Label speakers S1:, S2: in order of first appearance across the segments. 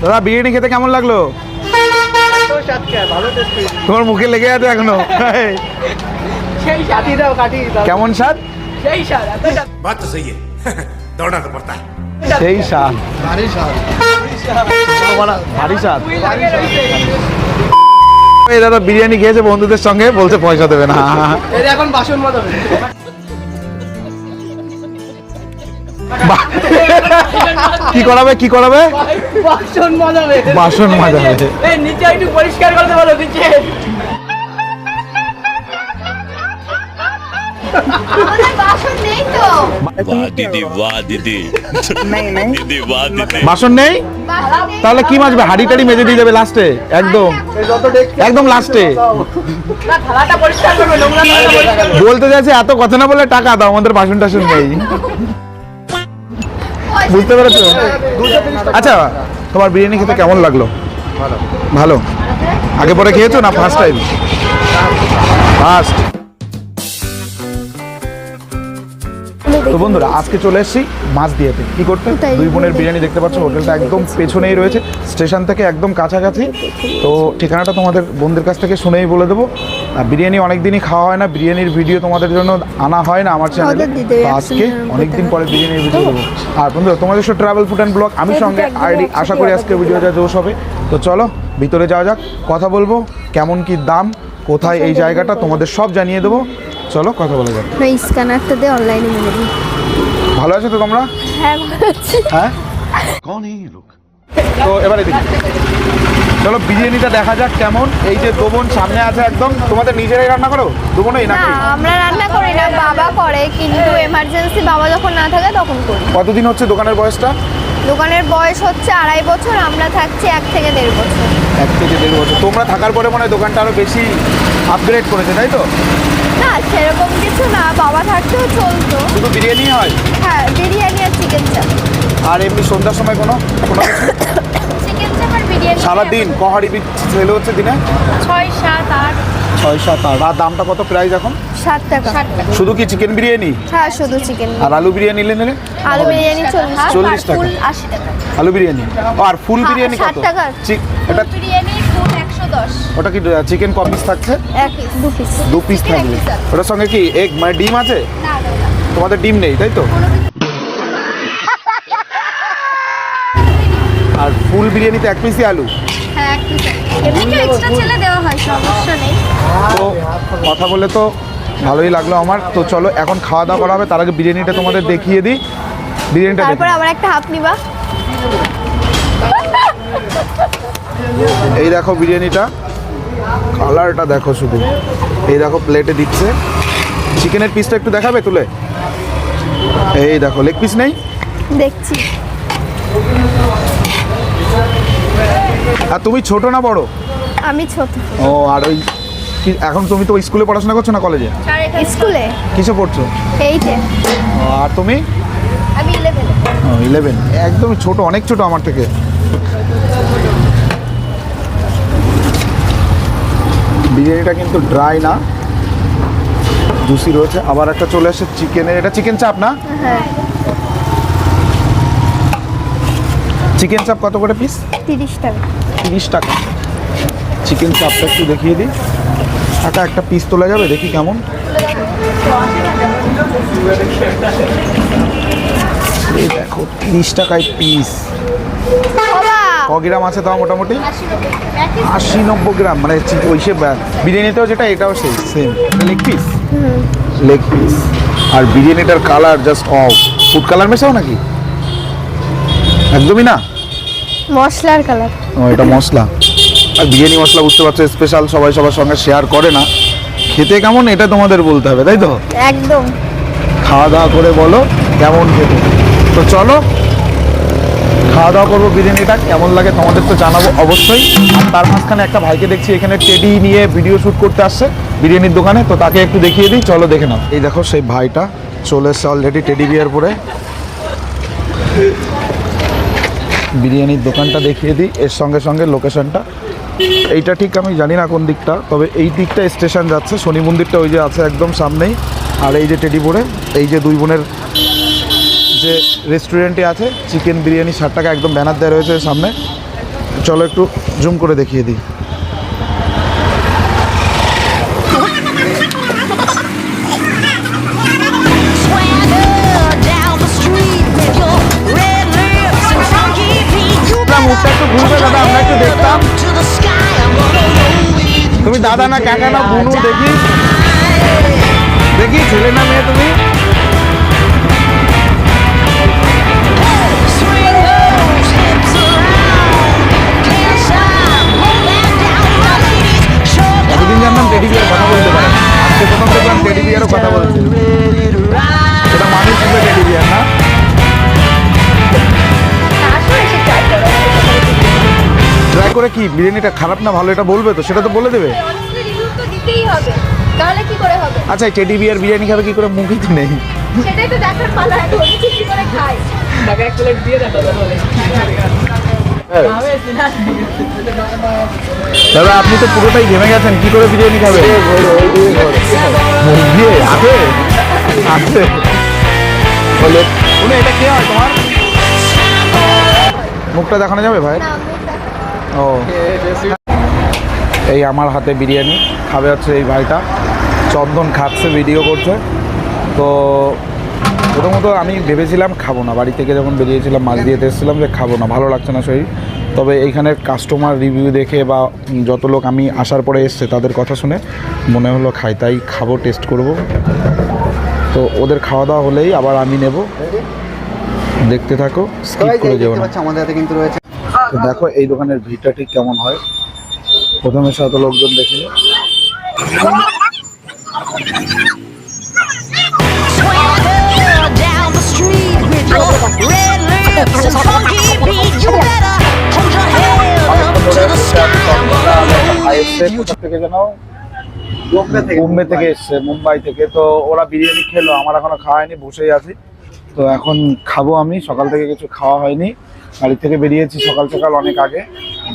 S1: দাদা বিরিয়ানি খেতে কেমন লাগলো? তোমার মুখে লেগে আছে এখনো। কেমন স্বাদ? সেই স্বাদ, ভারী স্বাদ। এই দাদা বিরিয়ানি খেয়েছে বন্ধুদের সঙ্গে, বলছে পয়সা দেবে না।
S2: এখন বাসন মাজাবে।
S1: কি করাবে? কি করাবে?
S2: বাসন মাজাবে।
S1: বাসন মাজাবে।
S2: এই নিচে একটু পরিষ্কার করতে বলো নিচে।
S3: আমাদের বাসন নেই তো।
S4: वाह दीदी वाह दीदी दीदी वाह दीदी
S1: বাসন নেই? তাহলে কি মাজবে? হাঁড়ি টাড়ি মেজে দিয়ে যাবে লাস্টে, একদম একদম লাস্টে।
S2: না থালাটা পরিষ্কার করবে, নোংরা থালাটা পরিষ্কার করবে।
S1: বলতে যাচ্ছে এত কথা না বলে টাকা দাও, আমাদের বাসন টাসন নেই। বুঝতে পেরেছো? আচ্ছা তোমার বিরিয়ানি খেতে কেমন লাগলো? ভালো। আগে পরে খেয়েছো না ফার্স্ট টাইম? ফার্স্ট। তো বন্ধুরা আজকে চলে এসেছি মাঝদিয়াতে। কি করতে? দুই বোনের বিরিয়ানি দেখতে পাচ্ছ, হোটেলটা একদম পেছনেই রয়েছে, স্টেশন থেকে একদম কাছাকাছি। তো ঠিকানাটা তোমাদের বোনদের কাছ থেকে শুনেই বলে দেবো। বিরিয়ানি অনেক দিনই খাওয়া হয় না, বিরিয়ানির ভিডিও তোমাদের জন্য আনা হয় না আমার চ্যানেলে। তো আজকে অনেকদিন পরে বিরিয়ানির ভিডিও দেবো। আর বন্ধুরা তোমাদের সাথে ট্রাভেল ফুড অ্যান্ড ব্লগ আমি সঙ্গে আইডি, আশা করি আজকে ভিডিওটা জোশ হবে। তো চলো ভিতরে যাওয়া যাক, কথা বলবো কেমন কি দাম, কোথায় এই জায়গাটা তোমাদের সব জানিয়ে দেবো। চলো কথা বলা যাক।
S3: না স্ক্যানারটা দে, অনলাইনে মেরে দিই।
S1: ভালো আছো তো তোমরা?
S3: হ্যাঁ ভালো আছি।
S1: হ্যাঁ কौन है ये लोग? তো এবারে দেখি, চলো বিরিয়ানিটা দেখা যাক কেমন। এই যে দু বোন সামনে আছে, একদম তোমাদের নিজেরাই রান্না করো দু বোনই
S3: না
S1: নাকি?
S3: আমরা রান্না করি না, বাবা করে, কিন্তু এমার্জেন্সি বাবা যখন না থাকে তখন করি।
S1: কতদিন হচ্ছে দোকানের বয়সটা?
S3: দোকানের বয়স হচ্ছে 2.5 বছর, আমরা থাকছি 1 থেকে 1.5 বছর।
S1: 1 থেকে 1.5 বছর। তোমরা থাকার পরে মনে হয় দোকানটা আরো বেশি আপগ্রেড করেছে, তাই তো?
S3: না সেরকম কিছু না, বাবা থাকতেও চলতো।
S1: শুধু বিরিয়ানি হয়?
S3: হ্যাঁ বিরিয়ানি আর চিকেন চাপ।
S1: আর এমনি সন্ধ্যার সময় কোনো কোনো কিছু?
S3: চিকেন চাপ আর বিরিয়ানি।
S1: সারাদিন কহাড়ি সেল হচ্ছে দিনে?
S3: 6, 7, 8।
S1: 6, 7, 8। আর দামটা কত প্রাইস এখন?
S3: 7 টাকা।
S1: শুধু কি চিকেন বিরিয়ানি?
S3: হ্যাঁ শুধু চিকেন।
S1: আর আলু বিরিয়ানি নিলে?
S3: আলু বিরিয়ানি 40
S1: টাকা।
S3: ফুল 80 টাকা।
S1: আলু বিরিয়ানি। আর ফুল বিরিয়ানি কত?
S3: 60 টাকা।
S1: এটা
S3: বিরিয়ানি ফুল 110।
S1: ওটা কি চিকেন ক পিস থাকছে?
S3: 2 পিস।
S1: 2 পিস থাকবে। ওটার সঙ্গে কি এগ মানে ডিম আছে?
S3: না না।
S1: তোমাদের ডিম নেই তাই তো? আর ফুল বিরিয়ানিতে 1 পিসই আলু?
S3: হ্যাঁ 1 পিস। এমনি এক্সট্রা ছেলে দেওয়া হয়, সমস্যা নেই।
S1: তো কথা বলে তো ভালোই লাগলো আমার। তো চলো এখন খাওয়া দাওয়া করা হবে, তার আগে বিরিয়ানিটা তোমাদের দেখিয়ে দিই। বিরিয়ানিটা
S3: তারপর আবার একটা হাফ নিবা।
S1: এই দেখো বিরিয়ানিটা, কালারটা দেখো শুধু। এই দেখো প্লেটে দিচ্ছে। চিকেনের পিসটা একটু দেখাবে তুলে? এই দেখো লেগ পিস নেই?
S3: দেখছি।
S1: আর তুমি ছোট না বড়?
S3: আমি ছোট।
S1: ও আর ওই এখন তুমি তো স্কুলে পড়াশোনা করছো না কলেজে?
S3: স্কুলে।
S1: কিসে পড়ছো?
S3: 8-এ।
S1: আর তুমি?
S3: আমি 11-এ।
S1: 11। একদমই ছোট, অনেক ছোট আমার থেকে। বিরিয়ানিটা কিন্তু ড্রাই না, জুসি রয়েছে। আবার একটা চলে আসে চিকেনের, এটা চিকেন চাপ না?
S3: হ্যাঁ।
S1: চিকেন চাপ কত করে পিস?
S3: 30 টাকা।
S1: 30 টাকা। চিকেন চাপটা একটু দেখিয়ে দিই। একটা পিস তোলা যাবে, দেখি কেমন। এই দেখো 30 টাকায় পিস। ক গ্রাম আছে তাও মোটামুটি? 80-90 গ্রাম। মানে ওই সে বিরিয়ানিতেও যেটা এটাও সেই same. Leg piece? Leg piece. আর বিরিয়ানিটার colour just off. Food colour মেশাও নাকি? একদমই না,
S3: মশলার কালার।
S1: ও এটা মশলা। আর বিরিয়ানি মশলা বুঝতে পারছো স্পেশাল, সবাই সবার সঙ্গে শেয়ার করে না। খেতে কেমন এটা তোমাদের বলতে হবে, তাই তো?
S3: একদম।
S1: খাওয়া দাওয়া করে বলো কেমন খেতে। তো চলো খাওয়া দাওয়া করবো, বিরিয়ানিটা কেমন লাগে তোমাদের তো জানাবো অবশ্যই। আর তার মাঝখানে একটা ভাইকে দেখছি এখানে টেডি নিয়ে ভিডিও শ্যুট করতে আসছে বিরিয়ানির দোকানে, তো তাকে একটু দেখিয়ে দিই, চলো দেখে নাও। এই দেখো সেই ভাইটা চলে এসছে অলরেডি টেডি বিয়ার পরে। বিরিয়ানির দোকানটা দেখিয়ে দিই, এর সঙ্গে সঙ্গে লোকেশনটা। এইটা ঠিক আমি জানি না কোন দিকটা, তবে এই দিকটা স্টেশন যাচ্ছে। শনি মন্দিরটা ওই যে আছে একদম সামনেই। আর এই যে টেডি পরে এই যে দুই বোনের যে রেস্টুরেন্টে আছে চিকেন বিরিয়ানি 60 টাকা, একদম ব্যানার দেওয়া রয়েছে সামনে। চলো একটু জুম করে দেখিয়ে দিই। মুখটা একটু ঘুরবে দাদা, আমরা একটু দেখতাম। তুমি দাদা না কাকা না বুনু, দেখি দেখি ছেলে না মেয়ে তুমি? এতদিন জানতাম টেডি বিয়ার কথা বলতে পারে, আজকে প্রথম দেখলাম টেডি বিয়ারও কথা বলছে। এটা মানুষ ছিল টেডি বিয়ার না? ট্রাই করে কি বিরিয়ানিটা খারাপ না ভালো এটা বলবে তো, সেটা তো বলে দেবে।
S3: দিতেই হবে, তাহলে কি করে হবে?
S1: আচ্ছা টেডি বিয়ার বিরিয়ানি খাবে কি করে, মুখই তো নেই।
S3: সেটাই তো দেখার পালা, এখন কি করে খাই।
S2: টাকা এক প্লেট দিয়ে দেখো তাহলে।
S1: দাদা আপনি তো পুরোটাই ঘেমে গেছেন, কি করে বিরিয়ানি খাবে? মুখ দিয়ে আছে আছে বলে শুনে এটা কি হয় তোমার? মুখটা দেখানো যাবে ভাই?
S3: না, মুখ দেখা।
S1: ও এই আমার হাতে বিরিয়ানি খাবে হচ্ছে এই ভাইটা, চন্দন খাচ্ছে, ভিডিও করছে। তো প্রথমত আমি ভেবেছিলাম খাবো না, বাড়ি থেকে যখন বেরিয়েছিলাম মাছ দিয়ে এসেছিলাম যে খাবো না, ভালো লাগছে না শরীর। তবে এইখানের কাস্টমার রিভিউ দেখে বা যত লোক আমি আসার পরে এসছে তাদের কথা শুনে মনে হলো খাই, তাই খাবো, টেস্ট করব। তো ওদের খাওয়া দাওয়া হলেই আবার আমি নেব, দেখতে থাকো, স্কিপ করে যেও না।
S5: আমাদের হাতে কিন্তু রয়েছে।
S1: তো দেখো এই দোকানের ভিড়টা ঠিক কেমন হয়, প্রথমে শত লোকজন দেখিনি। বোম্বে থেকে এসছে, মুম্বাই থেকে। তো ওরা বিরিয়ানি খেলো, আমার এখনো খাওয়া হয়নি, বসেই আছি। তো এখন খাবো আমি, সকাল থেকে কিছু খাওয়া হয়নি, বাড়ি থেকে বেরিয়েছি সকাল সকাল অনেক আগে।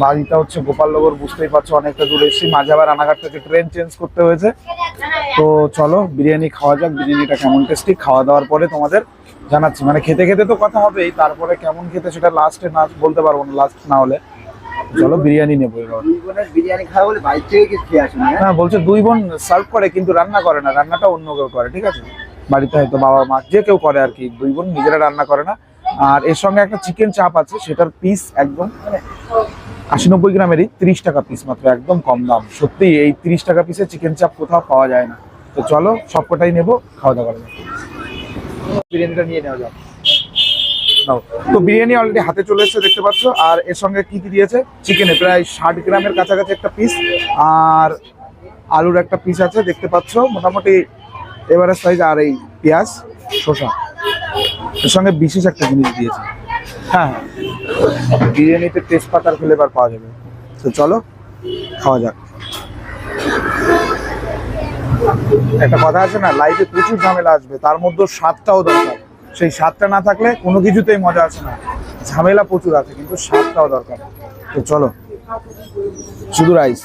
S1: বাড়িটা হচ্ছে গোপালনগর, বুঝতেই পারছো অনেকটা দূরে এসেছি, মাঝে আবার রানাঘাট থেকে ট্রেন চেঞ্জ করতে হয়েছে। তো চলো বিরিয়ানি খাওয়া যাক, বিরিয়ানিটা কেমন টেস্টি খাওয়া দাওয়ার পরে তোমাদের জানাচ্ছি। মানে খেতে খেতে তো কথা হবেই, তারপরে কেমন খেতে সেটা লাস্টে না বলতে পারবো না, লাস্ট না হলে। চলো বিরিয়ানি নেবো এবার।
S5: বিরিয়ানি খাওয়া বলে বাইরে থেকে কিছু খেয়ে আসুন।
S1: হ্যাঁ বলছে দুই বোন সার্ভ করে কিন্তু রান্না করে না, রান্নাটা অন্য কেউ করে, ঠিক আছে? বাড়িতে হয়তো বাবা মা যে কেউ করে আর কি, দুই বোন নিজেরা রান্না করে না। আর এর সঙ্গে একটা চিকেন চাপ আছে, সেটার পিস একদম মানে 80-90 গ্রামেরই 30 টাকা পিস মাত্র, একদম কম দাম। সত্যি এই 30 টাকা পিসে চিকেন চাপ কোথাও পাওয়া যায় না। তো চলো সবকটাই নেবো, খাওয়া দাওয়া করা যাক। বিরিয়ানিটা নিয়ে নেওয়া যাক। নাও। তো বিরিয়ানি অলরেডি হাতে চলে এসেছে দেখতে পাচ্ছ। আর এর সঙ্গে কি কি দিয়েছে, চিকেনে প্রায় 60 গ্রামের কাছাকাছি একটা পিস, আর আলুর একটা পিস আছে দেখতে পাচ্ছ, মোটামুটি এভারেজ সাইজ। আর এই পেঁয়াজ, শসা, এর সঙ্গে বিশেষ একটা জিনিস দিয়েছে। হ্যাঁ বিরিয়ানিতে তেজপাতার ফ্লেভার পাওয়া যাবে। তো চলো খাওয়া যাক। একটা কথা আছে না, লাইফে প্রচুর ঝামেলা আসবে, তার মধ্যে স্বাদটাও দরকার। সেই স্বাদটা না থাকলে কোনো কিছুতেই মজা আসে না। ঝামেলা প্রচুর আছে কিন্তু স্বাদটাও দরকার। তো চলো, শুধু রাইস।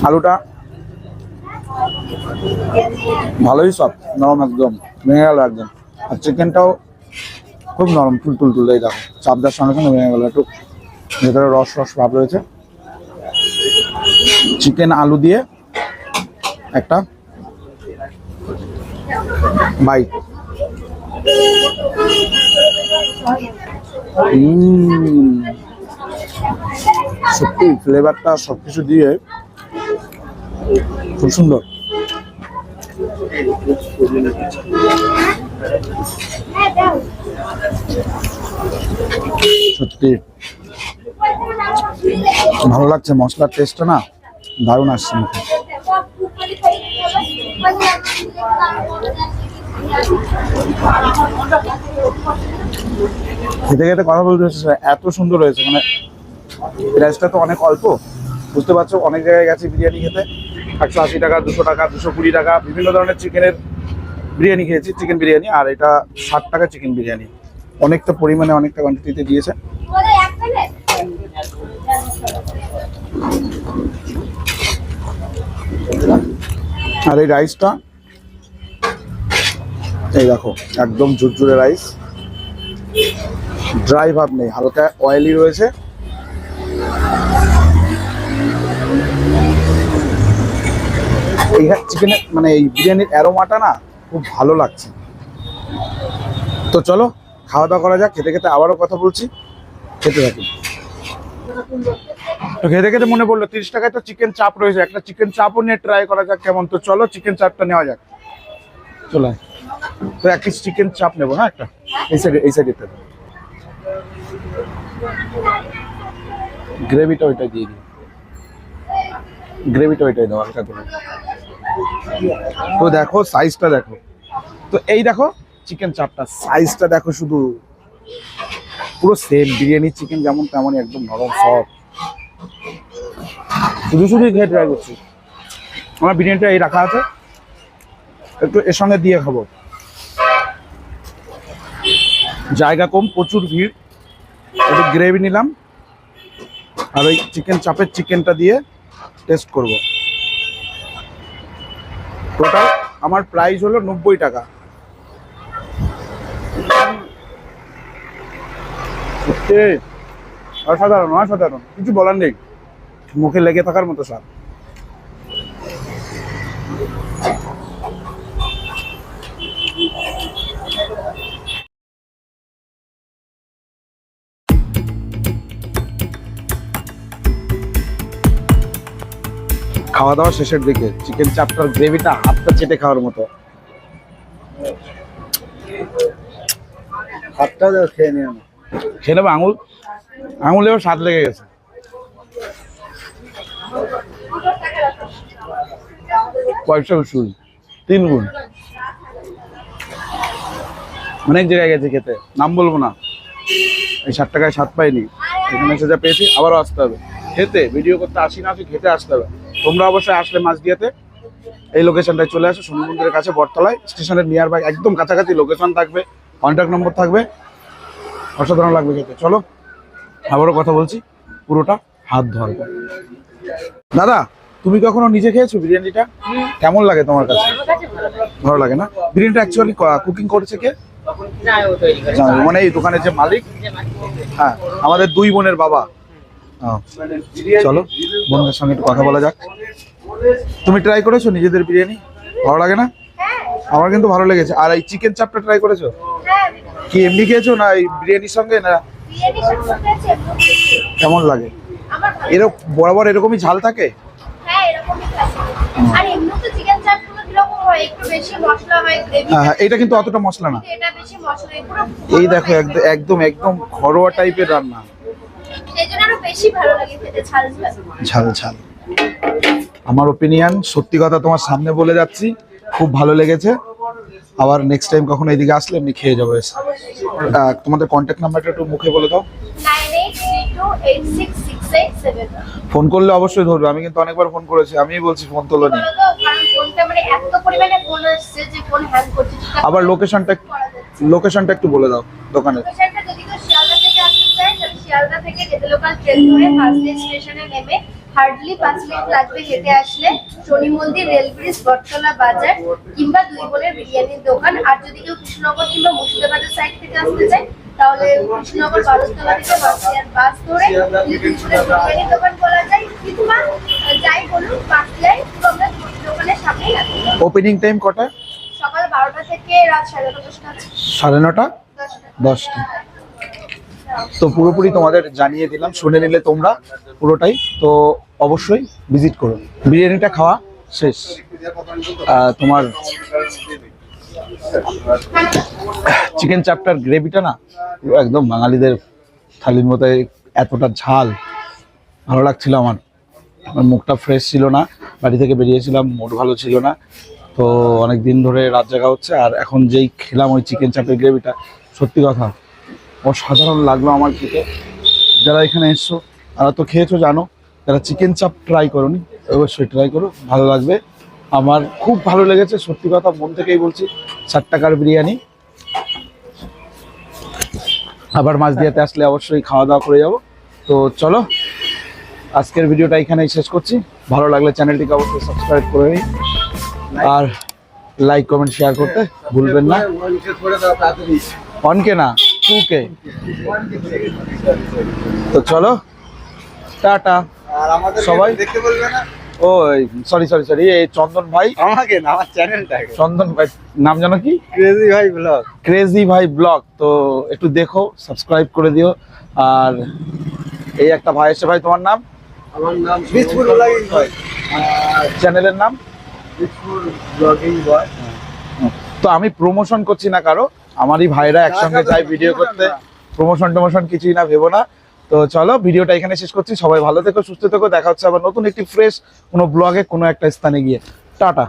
S1: আলুটা ভালোই সফট, নরম, একদম ভেঙে গেল একদম। আর চিকেনটাও খুব নরম, তুল এই দেখো, চাপদার সঙ্গে সঙ্গে ভেঙে গেল। একটু ভেতরে রস ভাব রয়েছে। চিকেন আলু দিয়ে একটা বাইট। সত্যি ফ্লেভারটা সবকিছু দিয়ে খুব সুন্দর। সত্যি ভালো লাগছে, মশলার টেস্টটা না দারুণ আসছে মুখে। খেতে খেতে কথা বলতে হচ্ছে, এত সুন্দর হয়েছে। মানে প্রাইসটা তো অনেক অল্প, বুঝতে পারছো। অনেক জায়গায় গেছি বিরিয়ানি খেতে, 180 টাকা, 200 টাকা, 220 টাকা, বিভিন্ন ধরনের চিকেনের বিরিয়ানি খেয়েছি, চিকেন বিরিয়ানি। আর এটা 60 টাকা চিকেন বিরিয়ানি, অনেকটা পরিমাণে অনেকটা কোয়ান্টিটিতে দিয়েছে। আর এই রাইসটা এই দেখো একদম ঝুরঝুরে রাইস, ড্রাই ভাব নেই, হালকা অয়েলি রয়েছে। এই চিকেনের মানে এই বিরিয়ানির অ্যারোমাটা না খুব ভালো লাগছে। তো চলো খাওয়া দাওয়া করা যাক। খেতে খেতে আবারও কথা বলছি, খেতে থাকি। তো খেতে খেতে মনে পড়লো 30 টাকায় তো চিকেন চাপ রয়েছে, একটা চিকেন চাপও নিয়ে ট্রাই করা যাক কেমন। তো চলো চিকেন চাপটা নেওয়া যাক, চলো। তো এক পিস চিকেন চাপ নেবো, হ্যাঁ একটা এই সাইডে গ্রেভিটা ওইটা দিয়ে দিই, গ্রেভিটা ওইটাই দাও হালকা করে। তো দেখো সাইজটা দেখো, তো এই দেখো চিকেন চাপটা সাইজটা দেখো, শুধু পুরো সেম বিরিয়ানির চিকেন যেমন তেমনই, একদম নরম সফট। শুধুই খেয়ে ট্রাই করছি। আমার বিরিয়ানিটা এই রাখা আছে, একটু এর সঙ্গে দিয়ে খাবো। জায়গা কম, প্রচুর ভিড়, একটু গ্রেভি নিলাম আর ওই চিকেন চাপের চিকেনটা দিয়ে টেস্ট করব। টোটাল আমার প্রাইস হলো 90 টাকা। অসাধারণ অসাধারণ, কিছু বলার নেই, মুখে লেগে থাকার মতো স্বাদ। খাওয়া দাওয়া শেষের দিকে চিকেন চাপটার গ্রেভিটা হাতটা চেটে খাওয়ার মতো।
S5: হাতটা খেয়ে নিও না,
S1: খেয়ে নেবো, আঙুলেও স্বাদ লেগে গেছে। পয়সা উসুল 3 গুণ, অনেক জায়গায় গেছে খেতে, নাম বলবো না। এই 60 টাকায় স্বাদ পাইনি, এখানে এসে যা পেয়েছি আবারও আসতে হবে খেতে। ভিডিও করতে আসি না, আসি খেতে আসতে হবে। তোমরা অবশ্যই আসলে মাঝদিয়াতে এই লোকেশনটায় চলে আসো, শনি মন্দিরের কাছে বটতলায়, স্টেশনের নিয়ার বাই একদম কাছাকাছি লোকেশন থাকবে, কন্ট্যাক্ট নম্বর থাকবে। অসাধারণ লাগবে খেতে। চলো আবারও কথা বলছি, পুরোটা হাত ধরবো। দাদা তুমি কখনো নিজে খেয়েছো বিরিয়ানিটা? কেমন লাগে তোমার কাছে? ভালো লাগে না? বিরিয়ানিটা অ্যাকচুয়ালি কুকিং করেছে কে? মানে এই দোকানের যে মালিক? হ্যাঁ, আমাদের 2 বোনের বাবা। চলো বোনদের সঙ্গে একটু কথা বলা যাক। তুমি ট্রাই করেছো নিজেদের বিরিয়ানি? ভালো লাগে না? আমার কিন্তু ভালো লেগেছে। আর এই চিকেন চাপটা ট্রাই করেছো? কি এমনি খেয়েছো না এই বিরিয়ানির সঙ্গে? না কেমন লাগে? এরকম বরাবর এরকমই ঝাল থাকে? হ্যাঁ, এটা কিন্তু অতটা মশলা না। এই দেখো একদম একদম ঘরোয়া টাইপের রান্না, ঝাল ঝাল। আমার ওপিনিয়ন, সত্যি কথা তোমার সামনে বলে যাচ্ছি, খুব ভালো লেগেছে। আবার নেক্সট টাইম কখনো এইদিকে আসলে এমনি খেয়ে যাবো এসে। তোমাদের কন্ট্যাক্ট নাম্বারটা একটু মুখে বলে দাও।
S3: 98328667।
S1: ফোন করলে অবশ্যই ধরবে, আমি কিন্তু অনেকবার ফোন করেছি, আমিই বলছি ফোন তোলোনি। আবার লোকেশনটা একটু বলে দাও দোকানের।
S3: শিয়ালদা থেকে যেতে লোকাল ট্রেন ধরে ফার্স্ট স্টেশনে নেমে হার্ডলি 5 মিনিট লাগবে হেঁটে আসলে শনি মন্দির, রেল ব্রিজ, বটতলা বাজার কিংবা 2 বোনের বিরিয়ানির দোকান। আর যদি কেউ কৃষ্ণনগর কিংবা মুর্শিদাবাদের সাইড থেকে আসতে চায় তাহলে কৃষ্ণনগর বারোতলা থেকে বাস ধরে 2 বোনের বিরিয়ানির দোকান বলা যায়, কিংবা যাই বলুন পাঁচলাই আমরা দোকানের সামনেই আছি।
S1: ওপেনিং টাইম কটা?
S3: সকাল 12টা থেকে রাত 9:30-10টা।
S1: 9:30? 10টা। তো পুরোপুরি তোমাদের জানিয়ে দিলাম, শুনে নিলে তোমরা পুরোটাই। তো অবশ্যই ভিজিট করো। বিরিয়ানিটা খাওয়া শেষ, তোমার চিকেন চাপটার গ্রেভিটা না একদম বাঙালিদের থালির মতো, এতটা ঝাল ভালো লাগছিল আমার। মুখটা ফ্রেশ ছিল না, বাড়ি থেকে বেরিয়েছিলাম, মুড ভালো ছিল না। তো অনেক দিন ধরে রাত জাগা হচ্ছে, আর এখন যেই খেলাম ওই চিকেন চাপের গ্রেভিটা, সত্যি কথা অসাধারণ লাগলো আমার খেতে। যারা এখানে এসছো তারা তো খেয়েছো জানো, যারা চিকেন চাপ ট্রাই করোনি অবশ্যই ট্রাই করো, ভালো লাগবে। আমার খুব ভালো লেগেছে, সত্যি কথা মন থেকেই বলছি। 60 টাকার বিরিয়ানি, আবার মাঝদিয়াতে আসলে অবশ্যই খাওয়া দাওয়া করে যাব। তো চলো আজকের ভিডিওটা এখানেই শেষ করছি। ভালো লাগলে চ্যানেলটিকে অবশ্যই সাবস্ক্রাইব করে নিন আর লাইক কমেন্ট শেয়ার করতে ভুলবেন না।
S5: করে দাও তাড়াতাড়ি।
S1: 1K না 2K। তো চলো টাটা
S5: আর আমাদের
S1: সবাই
S5: দেখতে বলবে না?
S1: ও সরি এই চন্দন ভাই,
S5: আমাকে না, আমার চ্যানেলটাকে।
S1: চন্দন ভাই নাম জানো কি?
S5: ক্রেজি ভাই ব্লগ।
S1: ক্রেজি ভাই ব্লগ। তো একটু দেখো, সাবস্ক্রাইব করে দিও। আর এই একটা ভাই এসে, ভাই তোমার নাম?
S5: আমার নাম বিচপুর ব্লগিং ভাই।
S1: চ্যানেলের নাম?
S5: বিচপুর ব্লগিং বয়।
S1: তো আমি প্রমোশন করছি না কারো, আমারই ভাইরা একসঙ্গে যায় ভিডিও করতে, প্রমোশন কিছুই না, ভেবো না। তো চলো ভিডিওটা এখানে শেষ করছি। সবাই ভালো থেকো, সুস্থ থেকো, দেখা হচ্ছে আবার নতুন একটি ফ্রেশ কোনো ব্লগে কোনো একটা স্থানে গিয়ে। টাটা।